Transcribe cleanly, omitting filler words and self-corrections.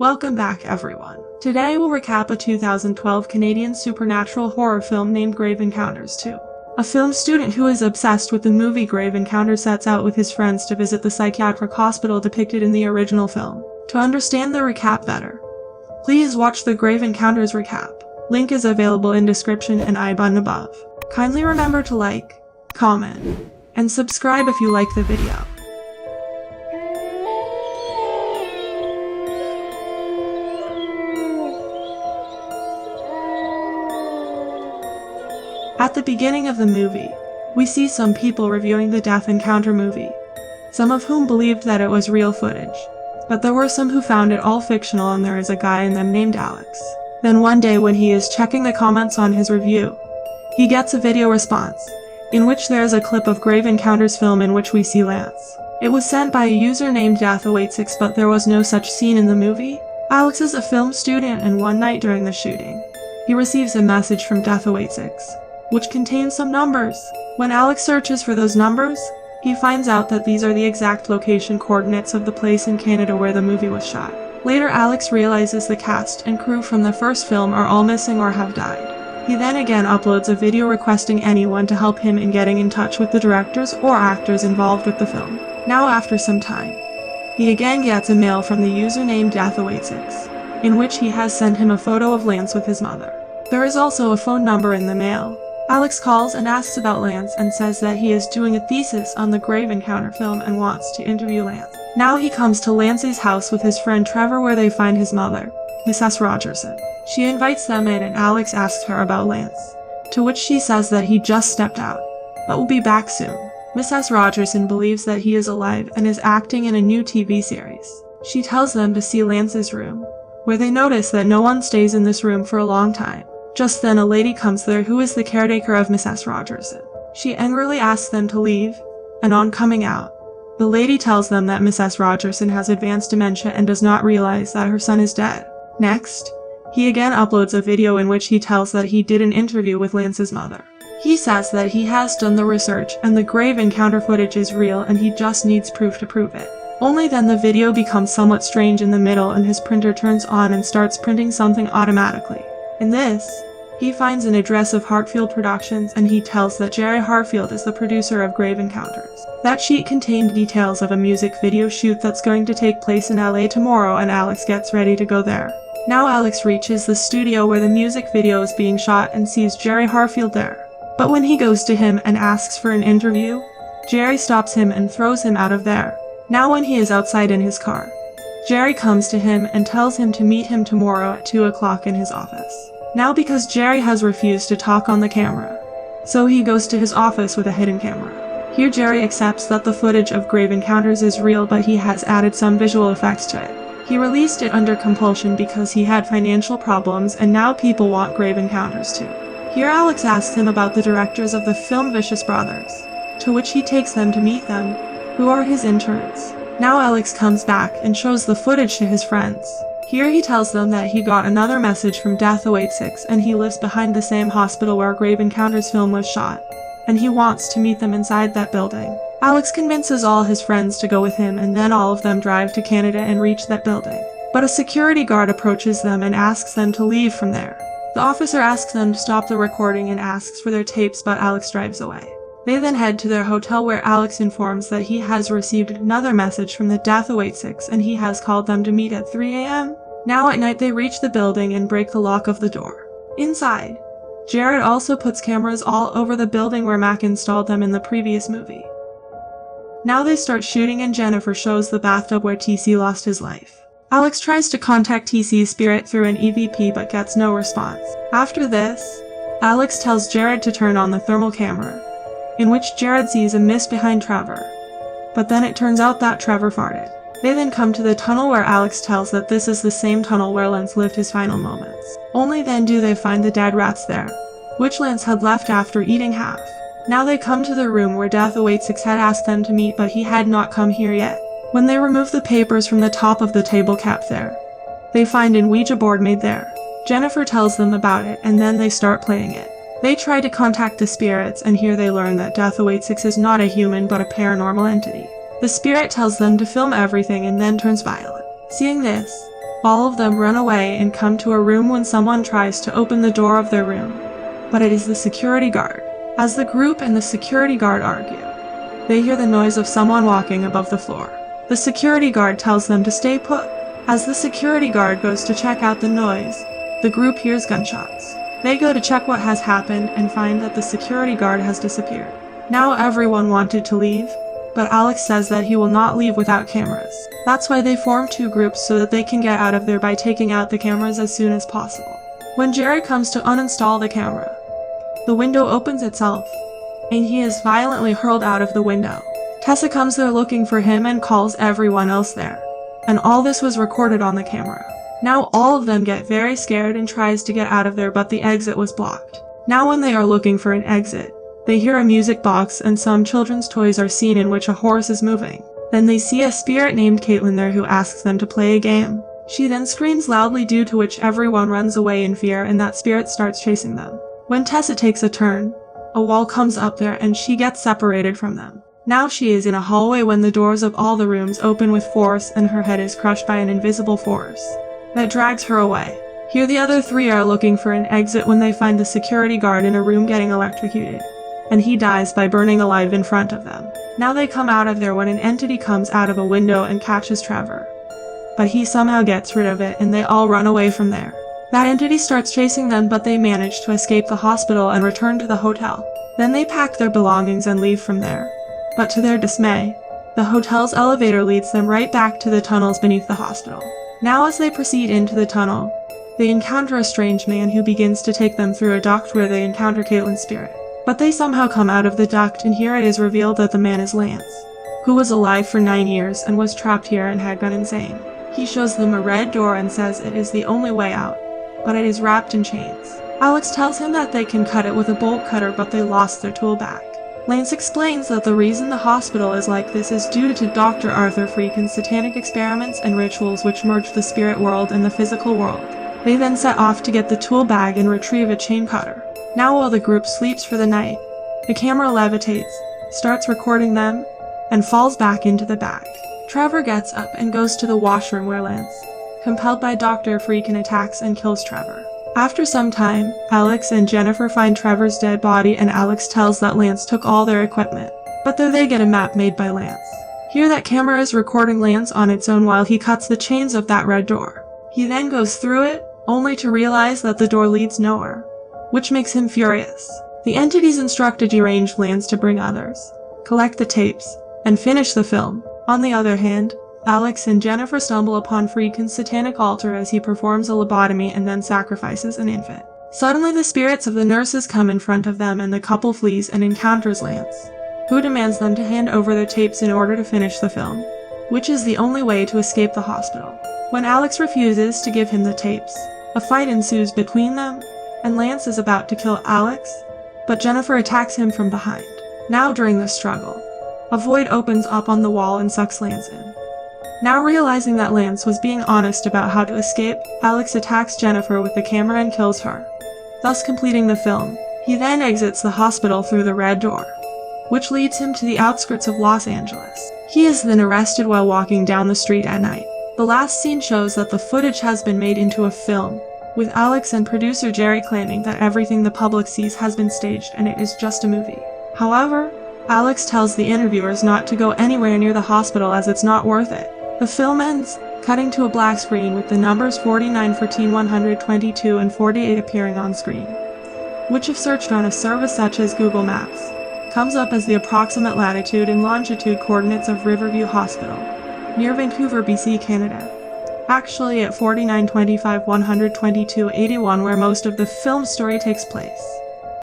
Welcome back everyone. Today we'll recap a 2012 Canadian supernatural horror film named Grave Encounters 2. A film student who is obsessed with the movie Grave Encounters sets out with his friends to visit the psychiatric hospital depicted in the original film. To understand the recap better, please watch the Grave Encounters recap. Link is available in description and I button above. Kindly remember to like, comment, and subscribe if you like the video. At the beginning of the movie, we see some people reviewing the Death Encounter movie, some of whom believed that it was real footage, but there were some who found it all fictional and there is a guy in them named Alex. Then one day when he is checking the comments on his review, he gets a video response, in which there is a clip of Grave Encounters film in which we see Lance. It was sent by a user named 𝐀𝐋𝐖𝐀𝐃𝐒 but there was no such scene in the movie. Alex is a film student and one night during the shooting, he receives a message from 𝐀𝐋𝐖𝐀𝐃𝐒, which contains some numbers. When Alex searches for those numbers, he finds out that these are the exact location coordinates of the place in Canada where the movie was shot. Later Alex realizes the cast and crew from the first film are all missing or have died. He then again uploads a video requesting anyone to help him in getting in touch with the directors or actors involved with the film. Now after some time, he again gets a mail from the user named 𝐀𝐋𝐖𝐀𝐃, in which he has sent him a photo of Lance with his mother. There is also a phone number in the mail. Alex calls and asks about Lance and says that he is doing a thesis on the Grave Encounter film and wants to interview Lance. Now he comes to Lance's house with his friend Trevor where they find his mother, Mrs. Rogerson. She invites them in and Alex asks her about Lance, to which she says that he just stepped out, but will be back soon. Mrs. Rogerson believes that he is alive and is acting in a new TV series. She tells them to see Lance's room, where they notice that no one stays in this room for a long time. Just then a lady comes there who is the caretaker of Mrs. Rogerson. She angrily asks them to leave, and on coming out, the lady tells them that Mrs. Rogerson has advanced dementia and does not realize that her son is dead. Next, he again uploads a video in which he tells that he did an interview with Lance's mother. He says that he has done the research and the Grave Encounter footage is real and he just needs proof to prove it. Only then the video becomes somewhat strange in the middle and his printer turns on and starts printing something automatically. In this, he finds an address of Hartfield Productions and he tells that Jerry Hartfield is the producer of Grave Encounters. That sheet contained details of a music video shoot that's going to take place in LA tomorrow and Alex gets ready to go there. Now Alex reaches the studio where the music video is being shot and sees Jerry Hartfield there. But when he goes to him and asks for an interview, Jerry stops him and throws him out of there. Now when he is outside in his car, Jerry comes to him and tells him to meet him tomorrow at 2 o'clock in his office. Now because Jerry has refused to talk on the camera, so he goes to his office with a hidden camera. Here Jerry accepts that the footage of Grave Encounters is real but he has added some visual effects to it. He released it under compulsion because he had financial problems and now people want Grave Encounters too. Here Alex asks him about the directors of the film Vicious Brothers, to which he takes them to meet them, who are his interns. Now Alex comes back and shows the footage to his friends. Here he tells them that he got another message from 𝐀𝐋𝐖𝐀𝐃𝐒 and he lives behind the same hospital where Grave Encounters film was shot, and he wants to meet them inside that building. Alex convinces all his friends to go with him and then all of them drive to Canada and reach that building. But a security guard approaches them and asks them to leave from there. The officer asks them to stop the recording and asks for their tapes but Alex drives away. They then head to their hotel where Alex informs that he has received another message from the 𝐀𝐋𝐖𝐀𝐃 and he has called them to meet at 3 a.m. Now at night they reach the building and break the lock of the door. Inside, Jared also puts cameras all over the building where Mac installed them in the previous movie. Now they start shooting and Jennifer shows the bathtub where TC lost his life. Alex tries to contact TC's spirit through an EVP but gets no response. After this, Alex tells Jared to turn on the thermal camera, in which Jared sees a mist behind Trevor. But then it turns out that Trevor farted. They then come to the tunnel where Alex tells that this is the same tunnel where Lance lived his final moments. Only then do they find the dead rats there, which Lance had left after eating half. Now they come to the room where 𝐀𝐋𝐖𝐀𝐃 had asked them to meet but he had not come here yet. When they remove the papers from the top of the table cap there, they find an Ouija board made there. Jennifer tells them about it and then they start playing it. They try to contact the spirits and here they learn that 𝐀𝐋𝐖𝐀𝐃 is not a human but a paranormal entity. The spirit tells them to film everything and then turns violent. Seeing this, All of them run away and come to a room when someone tries to open the door of their room. But it is the security guard. As the group and the security guard argue, they hear the noise of someone walking above the floor. The security guard tells them to stay put. As the security guard goes to check out the noise, the group hears gunshots. They go to check what has happened and find that the security guard has disappeared. Now everyone wanted to leave, but Alex says that he will not leave without cameras. That's why they form two groups so that they can get out of there by taking out the cameras as soon as possible. When Jerry comes to uninstall the camera, the window opens itself, and he is violently hurled out of the window. Tessa comes there looking for him and calls everyone else there. And all this was recorded on the camera. Now all of them get very scared and tries to get out of there, but the exit was blocked. Now when they are looking for an exit, they hear a music box and some children's toys are seen in which a horse is moving. Then they see a spirit named Caitlin there who asks them to play a game. She then screams loudly, due to which everyone runs away in fear and that spirit starts chasing them. When Tessa takes a turn, a wall comes up there and she gets separated from them. Now she is in a hallway when the doors of all the rooms open with force and her head is crushed by an invisible force that drags her away. Here the other three are looking for an exit when they find the security guard in a room getting electrocuted, and he dies by burning alive in front of them. Now they come out of there when an entity comes out of a window and catches Trevor, but he somehow gets rid of it and they all run away from there. That entity starts chasing them, but they manage to escape the hospital and return to the hotel. Then they pack their belongings and leave from there. But to their dismay, the hotel's elevator leads them right back to the tunnels beneath the hospital. Now as they proceed into the tunnel, they encounter a strange man who begins to take them through a duct where they encounter Caitlin's spirit. But they somehow come out of the duct, and here it is revealed that the man is Lance, who was alive for 9 years and was trapped here and had gone insane. He shows them a red door and says it is the only way out, but it is wrapped in chains. Alex tells him that they can cut it with a bolt cutter, but they lost their tool bag. Lance explains that the reason the hospital is like this is due to Dr. Arthur Freakin's satanic experiments and rituals which merge the spirit world and the physical world. They then set off to get the tool bag and retrieve a chain cutter. Now while the group sleeps for the night, the camera levitates, starts recording them, and falls back into the bag. Trevor gets up and goes to the washroom where Lance, compelled by Dr. Freakin, attacks and kills Trevor. After some time, Alex and Jennifer find Trevor's dead body and Alex tells that Lance took all their equipment. But there they get a map made by Lance. Here that camera is recording Lance on its own while he cuts the chains of that red door. He then goes through it, only to realize that the door leads nowhere, which makes him furious. The entities instructed deranged Lance to bring others, collect the tapes, and finish the film. On the other hand, Alex and Jennifer stumble upon Freakin's satanic altar as he performs a lobotomy and then sacrifices an infant. Suddenly the spirits of the nurses come in front of them and the couple flees and encounters Lance, who demands them to hand over their tapes in order to finish the film, which is the only way to escape the hospital. When Alex refuses to give him the tapes, a fight ensues between them, and Lance is about to kill Alex, but Jennifer attacks him from behind. Now during the struggle, a void opens up on the wall and sucks Lance in. Now realizing that Lance was being honest about how to escape, Alex attacks Jennifer with the camera and kills her, thus completing the film. He then exits the hospital through the red door, which leads him to the outskirts of Los Angeles. He is then arrested while walking down the street at night. The last scene shows that the footage has been made into a film, with Alex and producer Jerry claiming that everything the public sees has been staged and it is just a movie. However, Alex tells the interviewers not to go anywhere near the hospital as it's not worth it. The film ends, cutting to a black screen with the numbers 49, 14, 122, and 48 appearing on screen, which if searched on a service such as Google Maps, comes up as the approximate latitude and longitude coordinates of Riverview Hospital, near Vancouver, BC, Canada. Actually at 49, 25, 122, 81 where most of the film story takes place.